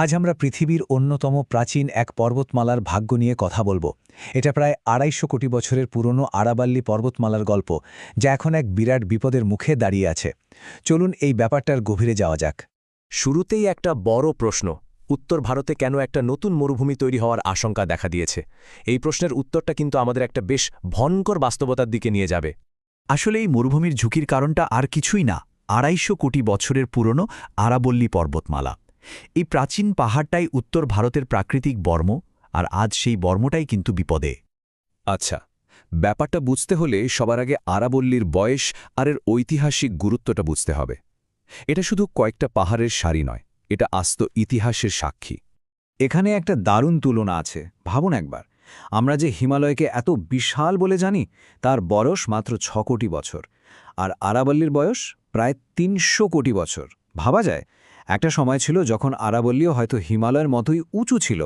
আজ আমরা পৃথিবীর অন্যতম প্রাচীন এক পর্বতমালার ভাগ্য নিয়ে কথা বলবো। এটা প্রায় ২৫০ কোটি বছরের পুরনো আরাবাল্লি পর্বতমালার গল্প, যা এখন এক বিরাট বিপদের মুখে দাঁড়িয়ে আছে। চলুন এই ব্যাপারটার গভীরে যাওয়া যাক। শুরুতেই একটা বড় প্রশ্ন, উত্তর ভারতে কেন একটা নতুন মরুভূমি তৈরি হওয়ার আশঙ্কা দেখা দিয়েছে? এই প্রশ্নের উত্তরটা কিন্তু আমাদের একটা বেশ ভয়ঙ্কর বাস্তবতার দিকে নিয়ে যাবে। আসলে এই মরুভূমির ঝুঁকির কারণটা আর কিছুই না, ২৫০ কোটি বছরের পুরনো আরাবল্লী পর্বতমালা। এই প্রাচীন পাহাড়টাই উত্তর ভারতের প্রাকৃতিক বর্ম, আর আজ সেই বর্মটাই কিন্তু বিপদে। আচ্ছা, ব্যাপারটা বুঝতে হলে সবার আগে আরাবল্লীর বয়স আর এর ঐতিহাসিক গুরুত্বটা বুঝতে হবে। এটা শুধু কয়েকটা পাহাড়ের সারি নয়, এটা আস্ত ইতিহাসের সাক্ষী। এখানে একটা দারুণ তুলনা আছে, ভাবুন একবার। আমরা যে হিমালয়কে এত বিশাল বলে জানি, তার বয়স মাত্র ৬ কোটি বছর, আর আরাবল্লীর বয়স প্রায় ৩০০ কোটি বছর। ভাবা যায়, একটা সময় ছিল যখন আরাবল্লীও হয়তো হিমালয়ের মতোই উঁচু ছিল,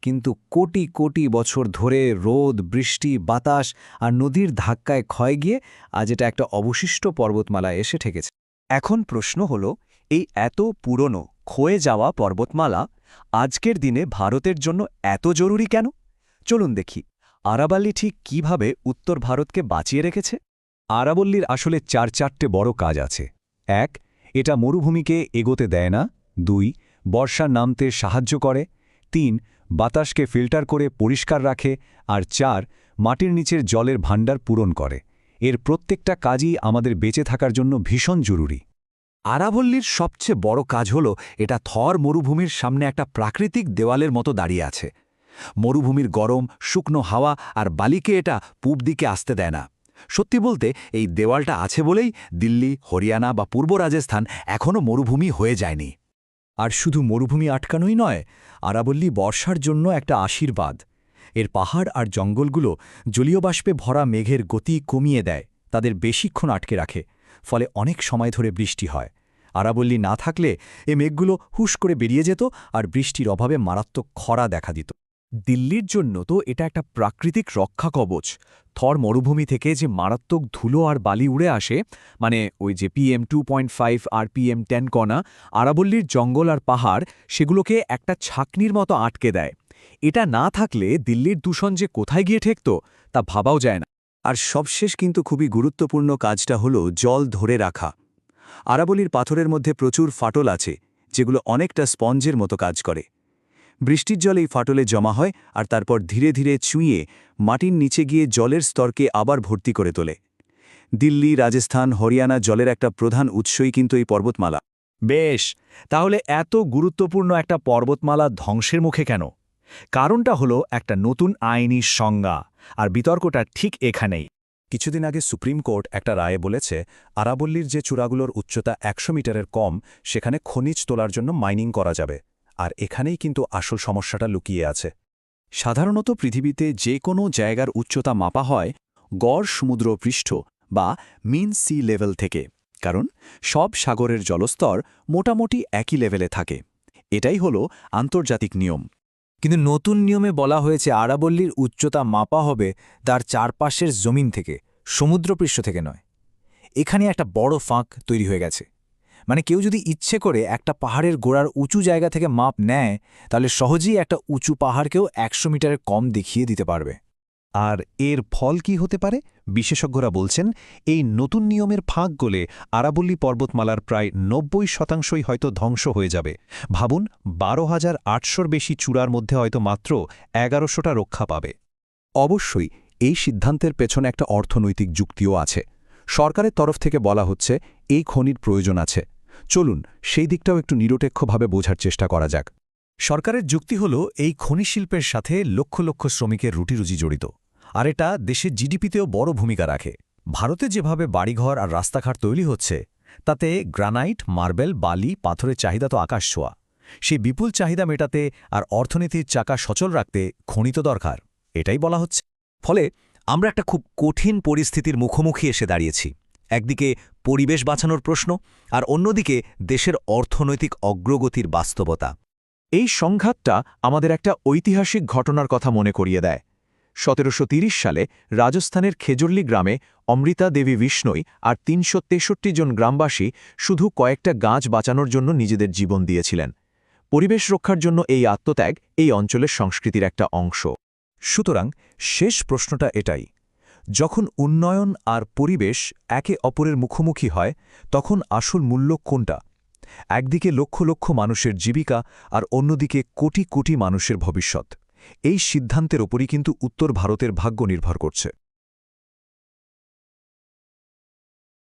কিন্তু কোটি কোটি বছর ধরে রোদ, বৃষ্টি, বাতাস আর নদীর ধাক্কায় ক্ষয় গিয়ে আজ এটা একটা অবশিষ্ট পর্বতমালায় এসে ঠেকেছে। এখন প্রশ্ন হল, এই এত পুরনো ক্ষয়ে যাওয়া পর্বতমালা আজকের দিনে ভারতের জন্য এত জরুরি কেন? চলুন দেখি আরাবাল্লি ঠিক কিভাবে উত্তর ভারতকে বাঁচিয়ে রেখেছে। আরাবল্লীর আসলে চারটে বড় কাজ আছে। ১. এটা মরুভূমিকে এগোতে দেয় না। ২. বর্ষা নামতে সাহায্য করে। ৩. বাতাসকে ফিল্টার করে পরিষ্কার রাখে। আর ৪. মাটির নিচের জলের ভাণ্ডার পূরণ করে। এর প্রত্যেকটা কাজই আমাদের বেঁচে থাকার জন্য ভীষণ জরুরি। আরাবল্লীর সবচেয়ে বড় কাজ হল এটা থর মরুভূমির সামনে একটা প্রাকৃতিক দেওয়ালের মতো দাঁড়িয়ে আছে। মরুভূমির গরম, শুকনো হাওয়া আর বালিকে এটা পূব দিকে আসতে দেয় না। সত্যি বলতে এই দেওয়ালটা আছে বলেই দিল্লি, হরিয়ানা বা পূর্ব রাজস্থান এখনও মরুভূমি হয়ে যায়নি। আর শুধু মরুভূমি আটকানোই নয়, আরাবল্লী বর্ষার জন্য একটা আশীর্বাদ। এর পাহাড় আর জঙ্গলগুলো জলীয় বাষ্পে ভরা মেঘের গতি কমিয়ে দেয়, তাদের বেশিক্ষণ আটকে রাখে, ফলে অনেক সময় ধরে বৃষ্টি হয়। আরাবল্লী না থাকলে এ মেঘগুলো হুশ করে বেরিয়ে যেত আর বৃষ্টির অভাবে মারাত্মক খরা দেখা দিত। দিল্লির জন্য তো এটা একটা প্রাকৃতিক রক্ষা কবচ। থর মরুভূমি থেকে যে মারাত্মক ধুলো আর বালি উড়ে আসে, মানে ওই যে PM2.5 আর PM10 কণা, আরাবল্লীর জঙ্গল আর পাহাড় সেগুলোকে একটা ছাকনির মতো আটকে দেয়। এটা না থাকলে দিল্লির দূষণ যে কোথায় গিয়ে ঠেকত তা ভাবাও যায় না। আর সবশেষ কিন্তু খুবই গুরুত্বপূর্ণ কাজটা হলো জল ধরে রাখা। আরাবল্লীর পাথরের মধ্যে প্রচুর ফাটল আছে, যেগুলো অনেকটা স্পঞ্জের মতো কাজ করে। বৃষ্টির জল এই ফাটলে জমা হয় আর তারপর ধীরে ধীরে চুঁইয়ে মাটির নিচে গিয়ে জলের স্তরকে আবার ভর্তি করে তোলে। দিল্লি, রাজস্থান, হরিয়ানা জলের একটা প্রধান উৎসই কিন্তু এই পর্বতমালা। বেশ, তাহলে এত গুরুত্বপূর্ণ একটা পর্বতমালা ধ্বংসের মুখে কেন? কারণটা হলো একটা নতুন আইনি সংজ্ঞা, আর বিতর্কটা ঠিক এখানেই। কিছুদিন আগে সুপ্রিম কোর্ট একটা রায়ে বলেছে, আরাবল্লীর যে চূড়াগুলোর উচ্চতা ১০০ মিটারের কম, সেখানে খনিজ তোলার জন্য মাইনিং করা যাবে। আর এখানেই কিন্তু আসল সমস্যাটা লুকিয়ে আছে। সাধারণত পৃথিবীতে যে কোনো জায়গার উচ্চতা মাপা হয় গড় সমুদ্রপৃষ্ঠ বা মিন সি লেভেল থেকে, কারণ সব সাগরের জলস্তর মোটামুটি একই লেভেলে থাকে। এটাই হলো আন্তর্জাতিক নিয়ম। কিন্তু নতুন নিয়মে বলা হয়েছে আরাবল্লীর উচ্চতা মাপা হবে তার চারপাশের জমিন থেকে, সমুদ্রপৃষ্ঠ থেকে নয়। এখানে একটা বড় ফাঁক তৈরি হয়ে গেছে। মানে কেউ যদি ইচ্ছে করে একটা পাহাড়ের গোড়ার উঁচু জায়গা থেকে মাপ নেয়, তাহলে সহজেই একটা উঁচু পাহাড়কেও ১০০ মিটারের কম দেখিয়ে দিতে পারবে। আর এর ফল কি হতে পারে? বিশেষজ্ঞরা বলছেন, এই নতুন নিয়মের ফাঁক গলে আরাবল্লী পর্বতমালার প্রায় ৯০% হয়তো ধ্বংস হয়ে যাবে। ভাবুন, ১২,৮০০র বেশি চূড়ার মধ্যে হয়তো মাত্র ১১০০টা রক্ষা পাবে। অবশ্যই এই সিদ্ধান্তের পেছনে একটা অর্থনৈতিক যুক্তিও আছে। সরকারের তরফ থেকে বলা হচ্ছে এই খনির প্রয়োজন আছে। চলুন সেই দিকটাও একটু নিরপেক্ষভাবে বোঝার চেষ্টা করা যাক। সরকারের যুক্তি হল এই খনি শিল্পের সাথে লক্ষ লক্ষ শ্রমিকের রুটিরুজি জড়িত, আর এটা দেশের জিডিপিতেও বড় ভূমিকা রাখে। ভারতে যেভাবে বাড়িঘর আর রাস্তাঘাট তৈরি হচ্ছে, তাতে গ্রানাইট, মার্বেল, বালি, পাথরের চাহিদা তো আকাশ ছোঁয়া। সেই বিপুল চাহিদা মেটাতে আর অর্থনীতির চাকা সচল রাখতে খনি তো দরকার, এটাই বলা হচ্ছে। ফলে আমরা একটা খুব কঠিন পরিস্থিতির মুখোমুখি এসে দাঁড়িয়েছি। একদিকে পরিবেশ বাঁচানোর প্রশ্ন, আর অন্যদিকে দেশের অর্থনৈতিক অগ্রগতির বাস্তবতা। এই সংঘাতটা আমাদের একটা ঐতিহাসিক ঘটনার কথা মনে করিয়ে দেয়। ১৭৩০ সালে রাজস্থানের খেজুরলি গ্রামে অমৃতা দেবী বিষ্ণই আর ৩৬৩ জন গ্রামবাসী শুধু কয়েকটা গাছ বাঁচানোর জন্য নিজেদের জীবন দিয়েছিলেন। পরিবেশ রক্ষার জন্য এই আত্মত্যাগ এই অঞ্চলের সংস্কৃতির একটা অংশ। সুতরাং শেষ প্রশ্নটা এটাই, যখন উন্নয়ন আর পরিবেশ একে অপরের মুখোমুখি হয় তখন আসল মূল্য কোনটা? একদিকে লক্ষ লক্ষ মানুষের জীবিকা আর অন্যদিকে কোটি কোটি মানুষের ভবিষ্যৎ। এই সিদ্ধান্তের ওপরই কিন্তু উত্তর ভারতের ভাগ্য নির্ভর করছে।